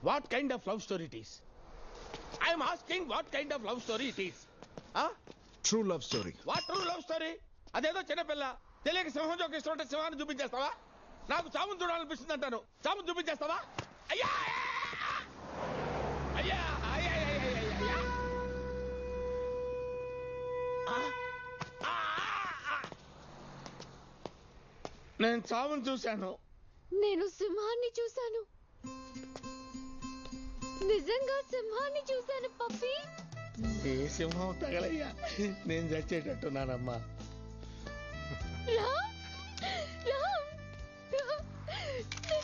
What kind of love story it is? I am asking what kind of love story it is. Huh? True love story. What true love story? అదేదో చిన్నపిల్ల తెలియక సింహం జోకి ఇష్టం ఉంటే సింహాన్ని చూపించేస్తావా? నాకు చావును చూడాలనిపిస్తుంది అంటాను, చావును చూపించేస్తావా? అయ్యా అయ్యా అయ్యా అయ్యా. నేను చావును చూశాను. నేను సింహాన్ని చూశాను. నిజంగా సింహాన్ని చూశాను పప్పి. ఏ సింహం తగలయ్యా, నేను చచ్చేటట్టున్నానమ్మా.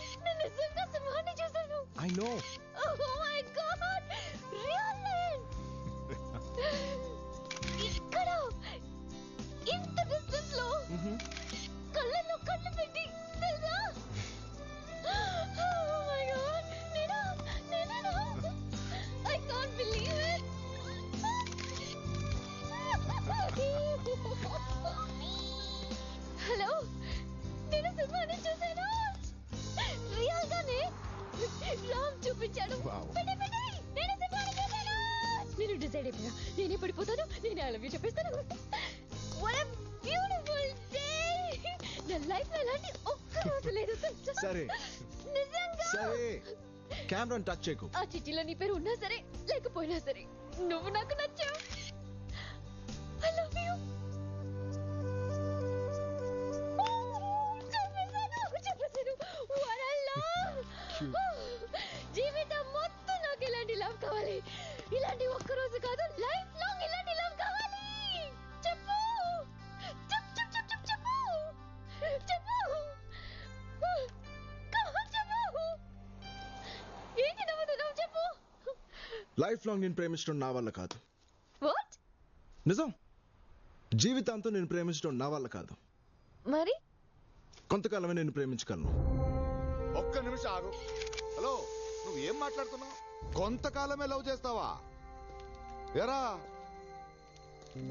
నేను నిజంగా సింహాన్ని చూశాను. I know. Oh my God! Really? ఇక్కడ ఇంత డిస్టెన్స్ లో కళ్ళల్లో కళ్ళు పెట్టి తెలుసా? Oh my God! నేనా I can't believe it. Hello, నేను సింహాన్ని చూశాను. రియల్ గానే రామ్ చూపించాడు. నేను సింహాన్ని చూశాను. నేను డిసైడ్ అయిపోయా, నేనే పడిపోతాను, నేనే ఐ లవ్ యూ చెప్పేస్తాను. What a beautiful day. నా లైఫ్ లో అలాంటి ఒక్క రోజు లేదు. సరే నిజంగా సరే, కెమెరాని టచ్ చేయకు. ఆ చిట్టిలో నీ పేరు ఉన్నా సరే లేకపోయినా సరే నువ్వు నాకు నచ్చావు. I love you. చెప్పేశాను. What a love. జీవితం మొత్తం నాకు ఇలాంటి లవ్ కావాలి. ఇలాంటి ఒక్క రోజు కాదు, లైఫ్ లాంగ్ ఇలాంటి లవ్ కావాలి. చెప్పు చెప్పు. ఏంటి నవ్వుతున్నావు? చెప్పు. లైఫ్ లాంగ్ నేను ప్రేమించడం నా వల్ల కాదు. వాట్? నిజం, జీవితాంతం నేను ప్రేమించడం నా వల్ల కాదు. మరి కొంతకాలమే నేను ప్రేమించగలను. ఒక్క నిమిషం ఆగు. హలో, నువ్వు ఏం మాట్లాడుతున్నావు? కొంతకాలమే లవ్ చేస్తావా? ఎరా,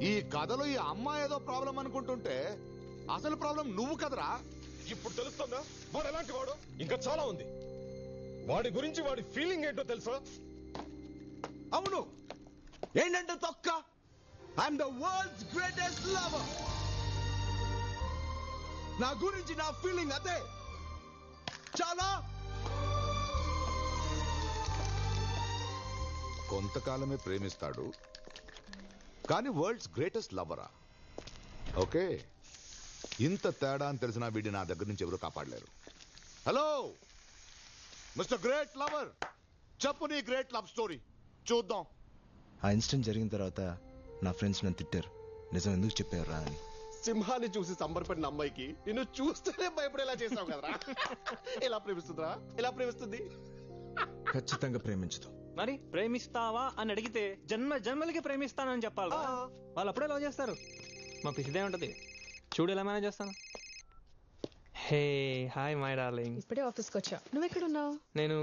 ఈ కథలో ఈ అమ్మాయి ఏదో ప్రాబ్లం అనుకుంటుంటే అసలు ప్రాబ్లం నువ్వు కదరా. ఇప్పుడు తెలుస్తుందా వాడు ఎలాంటి వాడు? ఇంకా చాలా ఉంది. వాడి గురించి, వాడి ఫీలింగ్ ఏంటో తెలుసా? అవును, ఏంటంటే తొక్క. I'm the world's greatest lover. నా గురించి నా ఫీలింగ్ అదే. చాలా. కొంతకాలమే ప్రేమిస్తాడు కానీ వరల్డ్స్ గ్రేటెస్ట్ లవరా? ఓకే, ఇంత తేడా అని తెలిసిన వీడి నా దగ్గర నుంచి ఎవరు కాపాడలేరు. హలో మిస్టర్ గ్రేట్ లవర్, చెప్పు నీ గ్రేట్ లవ్ స్టోరీ చూద్దాం. ఆ ఇన్సిడెంట్ జరిగిన తర్వాత నా ఫ్రెండ్స్ నన్ను తిట్టారు, నిజం ఎందుకు చెప్పారు రా అని. సింహాన్ని చూసి సంబరపడిన అమ్మాయికి నిన్ను చూస్తేనే భయపడేలా చేసావు కదరా. ఎలా ప్రేమిస్తుందిరా? ఎలా ప్రేమిస్తుంది? ఖచ్చితంగా ప్రేమించదు. మరి ప్రేమిస్తావా అని అడిగితే జన్మలకి ప్రేమిస్తానని చెప్పాలి. వాళ్ళు అప్పుడే లవ్ చేస్తారు. మా పిచ్చిదే ఉంటది. చూడు ఎలా మేనేజ్ చేస్తాను. Hey hi my darling. ఇప్పుడే ఆఫీస్కి వచ్చా. నువ్వు ఎక్కడున్నావు? నేను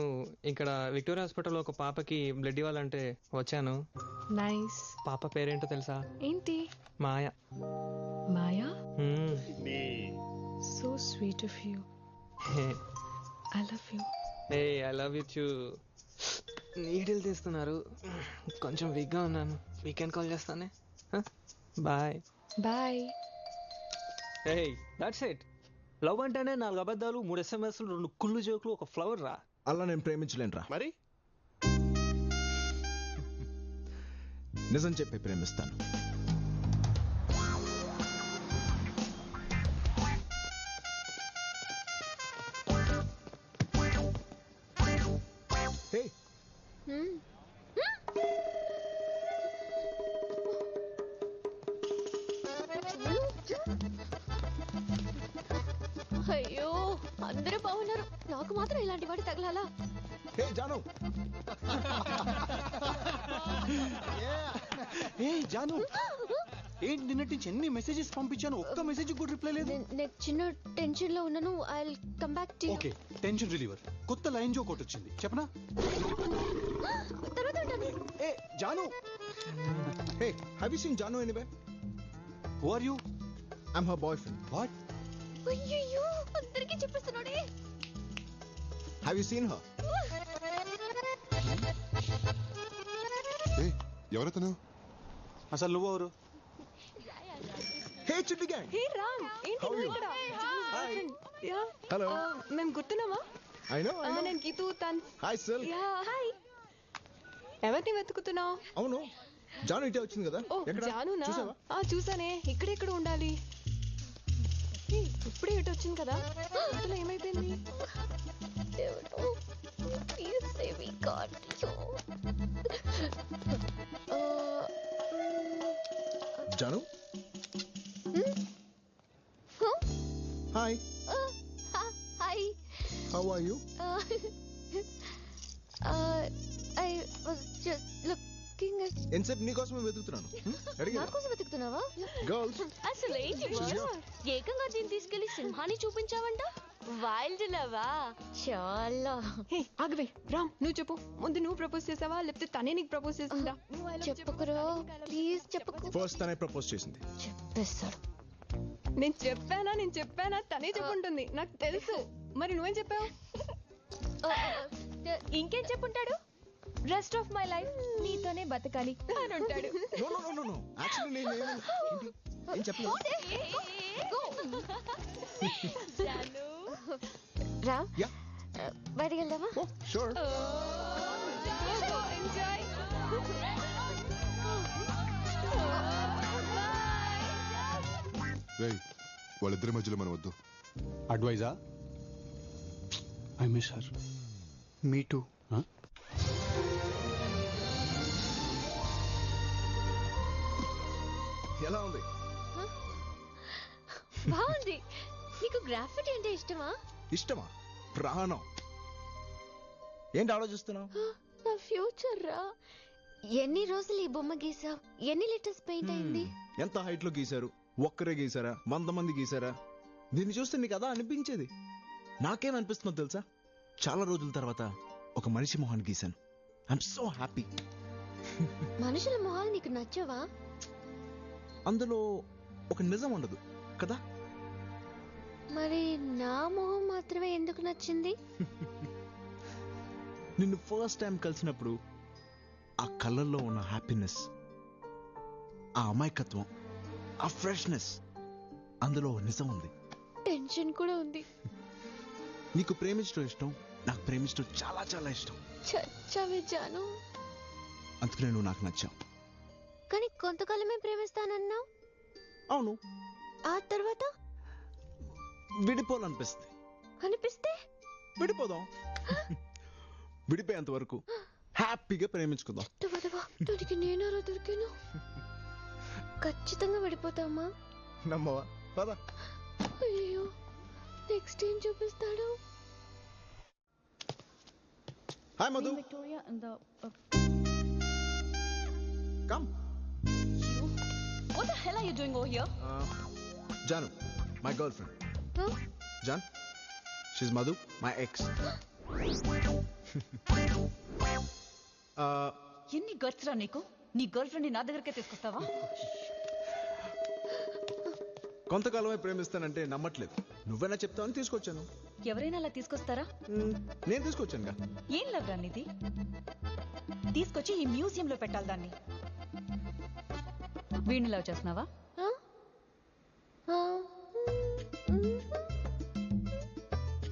ఇక్కడ విక్టోరియా హాస్పిటల్లో ఒక పాపకి బ్లడ్ ఇవ్వాలంటే వచ్చాను. నైస్. పాప పేరేంటో తెలుసా? ఏంటి? Maya. Maya? So sweet of you. I love you. Hey I love you too. Needle తీస్తున్నారు, కొంచెం వీక్గా ఉన్నాను. వీకెండ్ కాల్ చేస్తానే. Bye bye. Hey that's it. Love అంటేనే 4 అబద్ధాలు, 3 SMS, 2 కుళ్ళు జోకులు, ఒక ఫ్లవర్ రా. అలా నేను ప్రేమించలేనురా. మరి నిజం చెప్పి ప్రేమిస్తాను. హే అయ్యో, అందరూ బాగున్నారు, నాకు మాత్రం ఇలాంటి వాడు తగలాలా? హే జాను. ఏ జాను, ఏంటి నిన్నటి నుంచి ఎన్ని మెసేజెస్ పంపించాను, ఒక్క మెసేజ్ కూడా రిప్లై లేదు. నేను చిన్న టెన్షన్ లో ఉన్నాను. I will come back to you. Okay, tension reliever కొత్త లైన్ జోక్ ఒకటి వచ్చింది, చెప్పనా? తర్వాత ఉంటాను. ఏ Jaanu. Hey, have you seen Jaanu anywhere? Who are you? I'm her boyfriend. What? అయ్యయ్యో, అందరికీ చెప్పేస్తున్నాడే. Have you seen her? ఎవరతను? అసలు నువ్వెవరు? హే చిట్టి గ్యాంగ్. హే రామ్, ఏంటి How are నువ్వు you? ఇక్కడ? యా. Hello. మేము గుర్తున్నావా? I know. నేను గీతూ తన్. Hi cell. Yeah hi. ఎవరిని వెతుకుతున్నావు? అవును జాను ఇటే వచ్చింది కదా. ఓ ఎక్కడ జానునా? చూసావా? చూసానే. ఇక్కడెక్కడ ఉండాలి? హే, ఇప్పుడే ఇటు వచ్చింది కదా. ఇంతలో ఏమైపోయింది? Please say we got you. Janu hi. Hi. How are you? I was just looking at. ఎంతసేపు నీకోసమే వెతుకుతున్నాను. అడిగా నా కోసం వెతుకుతున్నావా? గర్ల్స్. అసలు ఏంటి She's here. ఏకంగా దీన్ని తీసుకెళ్లి సింహాన్ని చూపించావంట. వైల్డ్ లవా చాలా. హే ఆగవే రామ్, నువ్వు చెప్పు. ముందు నువ్వు ప్రపోజ్ చేసావా లేకపోతే తనే నీకు ప్రపోజ్ చేసిందా? చెప్పుకురా ప్లీజ్ చెప్పుకు. ఫస్ట్ తనే ప్రపోజ్ చేసింది. చెప్పేస్తాడు. నేను చెప్పానా తనే చెప్పుంటుంది, నాకు తెలుసు. మరి నువ్వేం చెప్పావు? ఇంకేం చెప్పుంటాడు? రెస్ట్ ఆఫ్ మై లైఫ్ నీతోనే బతకాలి అని ఉంటాడు. No no no no actually నేను ఏం చెప్పలేదు. రా యా బయటికి వెళ్దామా? Oh sure. ఎంజాయ్. రేయ్, వాళ్ళిద్దరి మధ్యలో మనం వద్దు. అడ్వైజా? I miss her. Me too. ఎలా ఉంది? బాగుంది. నీకు గ్రాఫిటీ అంటే ఇష్టమా? ఇష్టమా? ప్రాణం. ఏంటి ఆలోచిస్తున్నావు? నా ఫ్యూచర్ రా. ఎన్ని రోజులు ఈ బొమ్మ గీసావు? ఎన్ని లీటర్స్ పెయింట్ అయింది? ఎంత హైట్ లో గీశారు? ఒక్కరే గీసారా? 100 మంది గీసారా? దీన్ని చూస్తే నీకు అదా అనిపించేది. నాకేమనిపిస్తుందో తెలుసా? చాలా రోజుల తర్వాత ఒక మనిషి మొహాన్ని గీశాను. I'm so happy. మనుషుల మొహాలు నీకు నచ్చవా? అందులో ఒక నిజం ఉండదు కదా. మరి నా మొహం మాత్రమే ఎందుకు నచ్చింది? నిన్ను ఫస్ట్ టైం కలిసినప్పుడు ఆ కళ్ళల్లో ఉన్న హ్యాపీనెస్, ఆ అమాయకత్వం, ఆ ఫ్రెష్నెస్, అందులో నిజం ఉంది. టెన్షన్ కూడా ఉంది. నీకు ప్రేమించడం ఇష్టం, నాకు ప్రేమించడం చాలా చాలా ఇష్టం. చచ్చావే జాను. అందుకనే నువ్వు నాకు నచ్చావు. కానీ కొంతకాలమే ప్రేమిస్తానన్నావు. అవును. ఆ తర్వాత విడిపోవాలనిపిస్తుంది. అనిపిస్తే విడిపోదాం. విడిపోయేంత వరకు హ్యాపీగా ప్రేమించుకుందాం. దానికి నేనారా దొరికాను. ఖచ్చితంగా విడిపోతామా? నమ్మవా? పద. అయ్యో నెక్స్ట్ ఏం చూపిస్తాడు? Hi Madhu. Come. What the hell are you doing over here? Janu, my girlfriend. Huh? Jan, she's Madhu, my ex. ఎన్ని గట్స్ రా నీకు? నీ గర్ల్ ఫ్రెండ్ నా దగ్గరకే తీసుకొస్తావా? కొంతకాలమే ప్రేమిస్తానంటే నమ్మట్లేదు. నువ్వైనా చెప్తావని తీసుకొచ్చాను. ఎవరైనా అలా తీసుకొస్తారా? నేను తీసుకొచ్చానుగా. ఏం లవ్ రా నీది? తీసుకొచ్చి ఈ మ్యూజియం లో పెట్టాలి దాన్ని. వీణ్ణి లవ్ చేస్తున్నావా?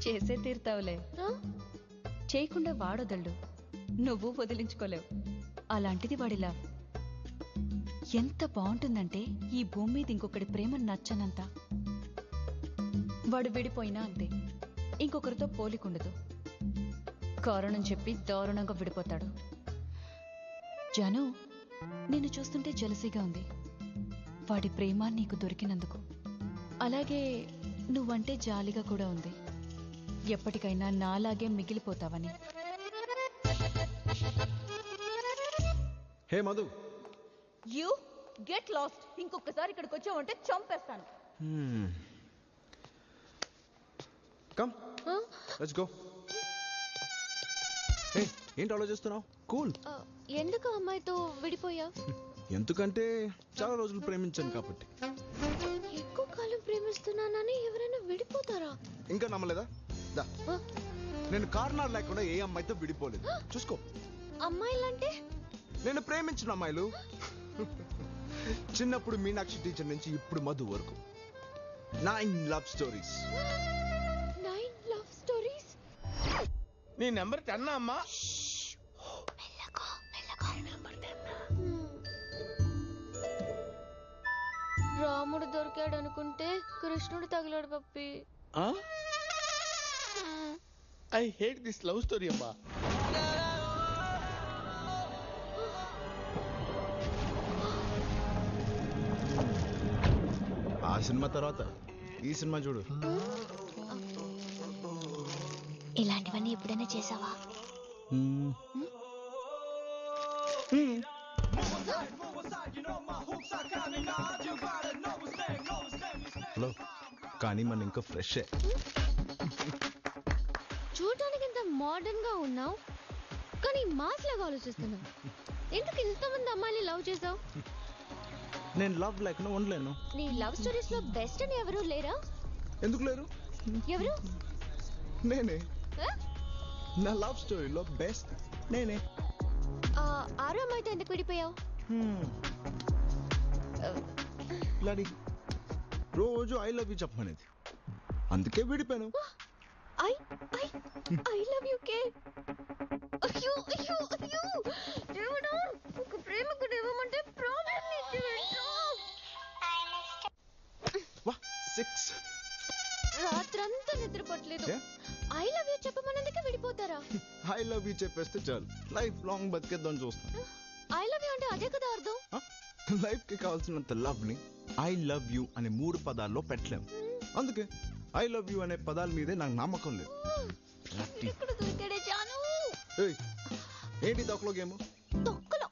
చేసే తీరుతావులే. చేయకుండా వాడొదళ్ళు, నువ్వు వదిలించుకోలేవు. అలాంటిది వాడి లవ్ ఎంత బాగుంటుందంటే ఈ భూమి మీద ఇంకొకటి ప్రేమ నచ్చనంత. వాడు విడిపోయినా అంతే, ఇంకొకరితో పోలికుండదు. కారణం చెప్పి దారుణంగా విడిపోతాడు. జాను, నిన్ను చూస్తుంటే జలసీగా ఉంది వాడి ప్రేమ నీకు దొరికినందుకు. అలాగే నువ్వంటే జాలిగా కూడా ఉంది, ఎప్పటికైనా నాలాగే మిగిలిపోతావని. Hey Madhu. You get lost. ఇంకొకసారి ఇక్కడికి వచ్చావంటే చంపేస్తాను. Come let's go. హే ఏంటి ఆలోచిస్తున్నావు? కూల్. ఎందుకు అమ్మాయితో విడిపోయా? ఎందుకంటే చాలా రోజులు ప్రేమించాను కాబట్టి. ఎక్కువ కాలం ప్రేమిస్తున్నానని ఎవరైనా విడిపోతారా? ఇంకా నమ్మలేదా? దా. నేను కారణాలు లేకుండా ఏ అమ్మాయితో విడిపోలేదు. చూసుకో. అమ్మాయిలంటే నేను ప్రేమించిన అమ్మాయిలు. చిన్నప్పుడు మీనాక్షి టీచర్ నుంచి ఇప్పుడు మధు వరకు 9 లవ్ స్టోరీస్. 9 love stories. నీ నెంబర్ 10 అమ్మా. రాముడు దొరికాడు అనుకుంటే కృష్ణుడు తగిలాడు Pappi. I hate this love story అమ్మా. ఆ సినిమా తర్వాత ఈ సినిమా చూడు. ఇలాంటివన్నీ ఎప్పుడైనా చేసావా? హలో, కానీ మనం ఇంకా ఫ్రెష్. చూడటానికి ఇంత మోడర్న్ గా ఉన్నావు కానీ మాస్ లాగా ఆలోచిస్తున్నావు. ఎందుకు ఇంతమంది అమ్మాయిని లవ్ చేసావు? నేను లవ్ లేకుండా ఉండలేను. నీ లవ్ స్టోరీస్ లో బెస్ట్ అని ఎవరు లేరా? ఎందుకు లేరు? ఎవరు? నేనే. ఆ? నా లవ్ స్టోరీలో బెస్ట్ నేనే. ఆరో అమ్మాయితో ఎందుకు విడిపోయావు? లాడి రోజు ఐ లవ్ యూ చెప్పమనేది, అందుకే విడిపోయాను. ఐ లవ్ యు కే. అయ్యో అయ్యో అయ్యో దేవుడా, ఒక ప్రేమికుడు ఇవ్వమంటే ప్రాబ్లం ఏంటి? వా 6 రాత్రంతా నిద్రపోట్లేదు. ఐ లవ్ యూ చెప్పమన్నందుకే విడిపోతారా? ఐ లవ్ యూ చెప్పేస్తే చాలు, లైఫ్ లాంగ్ బతికేద్దాం చూస్తాను. ఐ లవ్ యూ అంటే అదే కదా అర్థం. లైఫ్ కి కావాల్సినంత లవ్ ని ఐ లవ్ యూ అనే 3 పదాల్లో పెట్టలేము. అందుకే ఐ లవ్ యూ అనే పదాల మీదే నాకు నమ్మకం లేదు. ఇక్కడ దొరికాడే జాను. ఏయ్, ఏంటి తొక్కలో గేమ్? తొక్కలో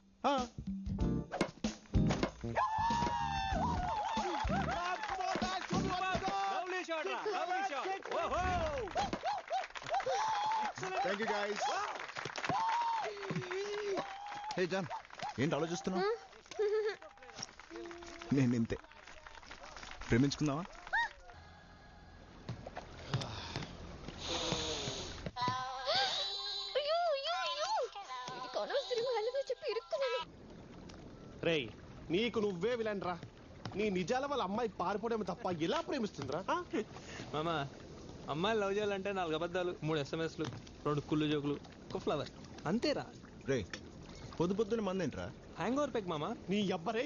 thank you guys. Hey John, ఏంటి ఆలోచిస్తున్నావు? నేను ఇంతే. ప్రేమించుకుందామా? రేయ్, నీకు నువ్వే విలన్రా. నీ నిజాల వాళ్ళ అమ్మాయి పారిపోవడం తప్ప ఎలా ప్రేమిస్తుందిరా? మామా, అమ్మాయిలు లవ్ చేయాలంటే 4 అబద్ధాలు, 3 SMSలు, 2 కుళ్ళు జోకులు, ఒక ఫ్లవర్, అంతేరా. రే, పొద్దున్న మంది ఏంట్రా? హ్యాంగ్ ఓవర్ పెక్ మామా. నీ అబ్బరే.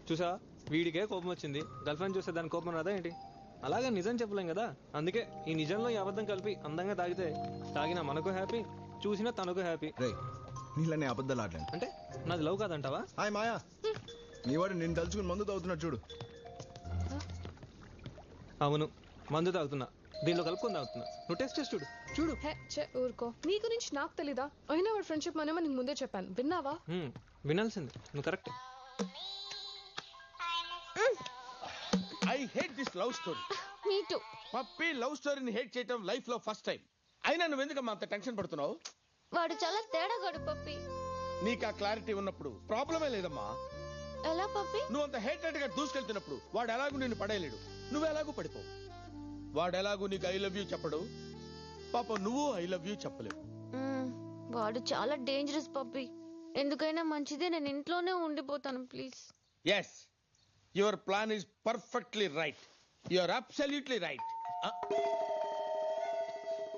చూసా, వీడికే కోపం వచ్చింది, గర్ల్ ఫ్రెండ్ చూస్తే దాని కోపం రాదా ఏంటి? అలాగే నిజం చెప్పలేం కదా, అందుకే ఈ నిజంలో ఈ అబద్ధం కలిపి అందంగా తాగితే తాగినా మనకు హ్యాపీ, చూసినా తనకు హ్యాపీ. రే, నీళ్ళని అబద్ధాలు ఆడలేను. అంటే నాది లవ్ కాదంటావా? హాయ్ మాయా, నీ వాడు నేను తలుచుకుని మందు తాగుతున్నాడు చూడు. అవును, మందు తాగుతున్నా, దీనిలో కలుపుకొని తాగుతున్నా. నువ్వు టెస్ట్ చేసి చూడు. చూడు. ఊరుకో, నీ గురించి నాకు తెలీదా? అయినా వాడు ఫ్రెండ్షిప్ మనమే నీకు ముందే చెప్పాను, విన్నావా? వినాల్సింది, నువ్వు correct. I hate this love story. Me too. Puppy love స్టోరీని హేట్ చేయటం లైఫ్ లో ఫస్ట్ టైం. అయినా నువ్వు ఎందుకమ్మా అంత టెన్షన్ పడుతున్నావు? వాడు చాలా తేడాగాడు పప్పి. నీకు ఆ క్లారిటీ ఉన్నప్పుడు ప్రాబ్లమే లేదమ్మా. ఎలా పప్పి? నువ్వు అంత హేటెడ్ గా దూసుకెళ్తున్నప్పుడు వాడు ఎలాగూ నిన్ను పడేయలేడు, నువ్వు ఎలాగూ పడిపోవు. వాడు ఎలాగూ నీకు ఐ లవ్ యూ చెప్పడు, పాప నువ్వు ఐ లవ్ యూ చెప్పలేవు. వాడు చాలా డేంజరస్ పప్పి. ఎందుకైనా మంచిదే నేను ఇంట్లోనే ఉండిపోతాను please. Yes, your plan is perfectly right. You are absolutely right.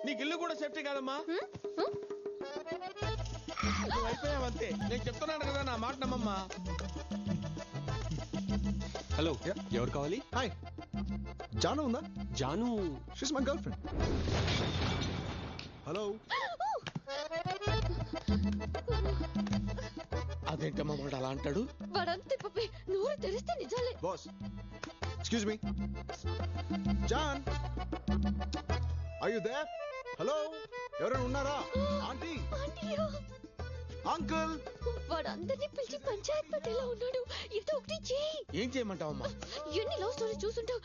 నీకు ఇల్లు కూడా సేఫ్టీ కాదమ్మా. నువ్వు అయిపోయావంతే. నేను చెప్తున్నాను కదా, నా మాట నమ్మమ్మా. హలో, ఎవరు కావాలి? హాయ్, జాను ఉందా? Jaanu she's my girl friend. Hello. అదేంటమ్మా వాడు అలా అంటాడు? వాడంతే పప్పి, నోరు తెరిస్తే నిజాలే. Boss, excuse me. John, are you there? Hello, ఎవరైనా ఉన్నారా? ఆంటీ, ఆంటీయా? అంకుల్. వాడు అందరినీ పిలిచి పంచాయత్ పెట్టేలా ఉన్నాడు. ఏదో ఒకటి చెయ్యి. ఏం చేయమంటావమ్మా? ఎన్ని లవ్ స్టోరీస్ చూసుంటావు,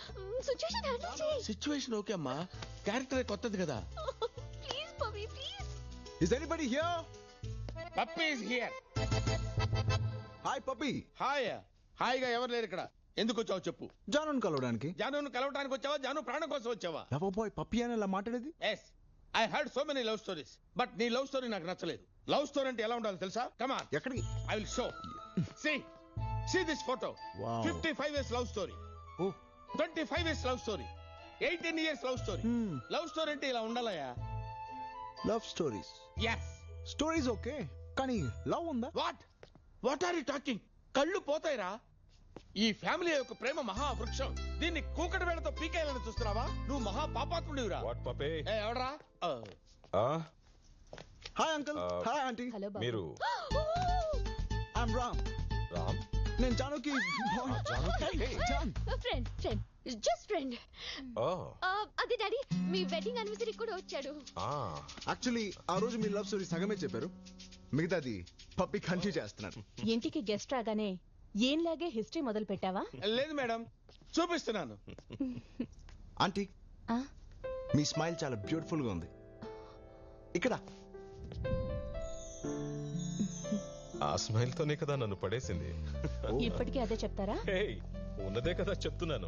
సిచ్యువేషన్ హ్యాండిల్ చెయ్యి. సిచ్యువేషన్ ఓకే అమ్మా, క్యారెక్టర్ కొత్తది కదా. Please Pappi please. Is anybody here? Pappi is here. Hi Pappi. Hi. హాయిగా ఎవరు లేరు ఇక్కడ. ఎందుకు వచ్చావు చెప్పు. జానుని కలవడానికి. జానును కలవడానికి వచ్చావా, జాను ప్రాణం కోసం వచ్చావా? లవ్ బాయ్ పప్పి అని ఇలా మాట్లాడేది. Yes, I heard so many love stories, but నీ లవ్ స్టోరీ నాకు నచ్చలేదు. లవ్ స్టోరీ అంటే ఎలా ఉండాలి తెలుసా? కమా ఎక్కడికి? I will show. See this photo. Wow. 55 years love story, oh 25 years love story, 18 years love story. Love story అంటే ఇలా ఉండాలయా? Love stories yes. Stories okay, కానీ లవ్ ఉందా? What are you talking? కళ్ళు పోతాయిరా. ఈ ఫ్యామిలీ యొక్క ప్రేమ మహావృక్షం. దీన్ని కూకటి వేళతో పీకేయాలని చూస్తున్నావా? నువ్వు మహా పాపాత్ముడివిరా. వాట్ పపే? ఎవడరా? Hi uncle, hi aunty. Hello మీరు ఐఎమ్ రామ్. రామ్? నేను జానుకి జాన్. Friend just friend. ఓ అదే డాడీ, మీ వెడ్డింగ్ యానివర్సరీ కూడా వచ్చాడు. యాక్చువల్లీ ఆ రోజు మీ లవ్ స్టోరీ సగమే చెప్పారు, మిగతాది పప్పి కంటిన్యూ చేస్తున్నాను. ఇంటికి గెస్ట్ రాగానే ఏంలాగే హిస్టరీ మొదలు పెట్టావా? లేదు మేడం, చూపిస్తున్నాను. ఆంటీ, మీ స్మైల్ చాలా బ్యూటిఫుల్ గా ఉంది. ఇక్కడ ఆ స్మైల్ తోనే కదా నన్ను పడేసింది. ఇప్పటికీ అదే చెప్తారా? హేయ్, ఉన్నదే కదా చెప్తున్నాను.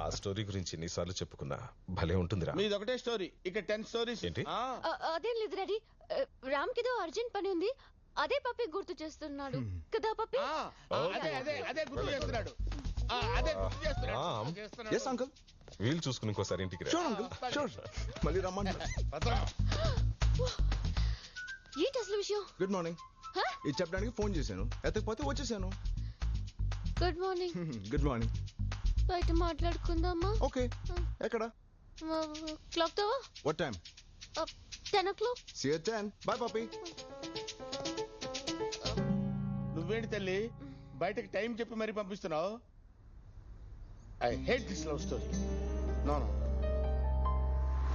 ఆ స్టోరీ గురించి ఎన్నిసార్లు చెప్పుకున్నా భలే ఉంటుందిరా. మీది ఒకటే స్టోరీ, ఇక 10 స్టోరీస్. ఏంటి? అదేం లేదు డాడీ, రామ్ కిదో అర్జెంట్ పని ఉంది, అదే పప్పి గుర్తు చేస్తున్నాడు కదా పప్పి. అదే గుర్తు చేస్తున్నాడు. అదే గుర్తు రామ్. చేస్తున్నాడు. Yes uncle. వీలు చూసుకుని ఇంకోసారి ఇంటికి రా. Sure uncle, sure. మళ్ళీ రమ్మంటారు. ఏంటి అసలు విషయం? Good morning. ఇది చెప్పడానికి ఫోన్ చేశాను, ఎత్తకపోతే వచ్చేసాను. Good morning. Good morning. బయట మాట్లాడుకుందామా? ఓకే, ఎక్కడ? క్లాక్ తో what time? 10 o'clock. See you 10. Bye Pappi. నువ్వేంటి తల్లి బయటకి టైం చెప్పి మరీ పంపిస్తున్నావు? I hate this love story. No